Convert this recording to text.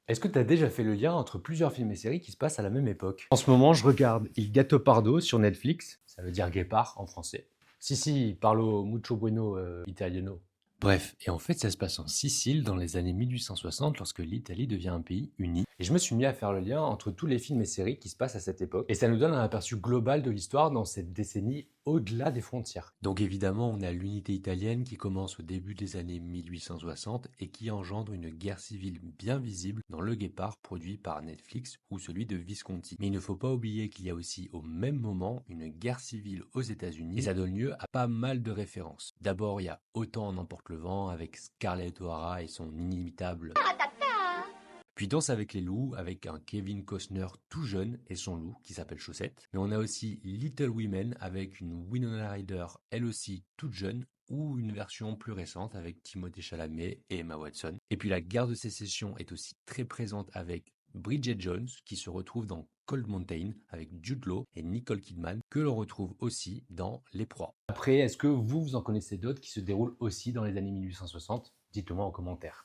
Est-ce que tu as déjà fait le lien entre plusieurs films et séries qui se passent à la même époque? En ce moment, je regarde Il Gattopardo sur Netflix, ça veut dire guépard en français. Si, parlo mucho bueno italiano. Bref, et en fait, ça se passe en Sicile dans les années 1860 lorsque l'Italie devient un pays uni. Et je me suis mis à faire le lien entre tous les films et séries qui se passent à cette époque. Et ça nous donne un aperçu global de l'histoire dans cette décennie au-delà des frontières. Donc évidemment, on a l'unité italienne qui commence au début des années 1860 et qui engendre une guerre civile bien visible dans Le Guépard produit par Netflix ou celui de Visconti. Mais il ne faut pas oublier qu'il y a aussi au même moment une guerre civile aux États-Unis et ça donne lieu à pas mal de références. D'abord, il y a Autant en emporte le vent avec Scarlett O'Hara et son inimitable puis Danse avec les loups, avec un Kevin Costner tout jeune et son loup qui s'appelle Chaussette. Mais on a aussi Little Women avec une Winona Ryder, elle aussi toute jeune, ou une version plus récente avec Timothée Chalamet et Emma Watson. Et puis la guerre de sécession est aussi très présente avec Bridget Jones qui se retrouve dans Cold Mountain avec Jude Law et Nicole Kidman que l'on retrouve aussi dans Les Proies. Après, est-ce que vous en connaissez d'autres qui se déroulent aussi dans les années 1860? Dites-le moi en commentaire.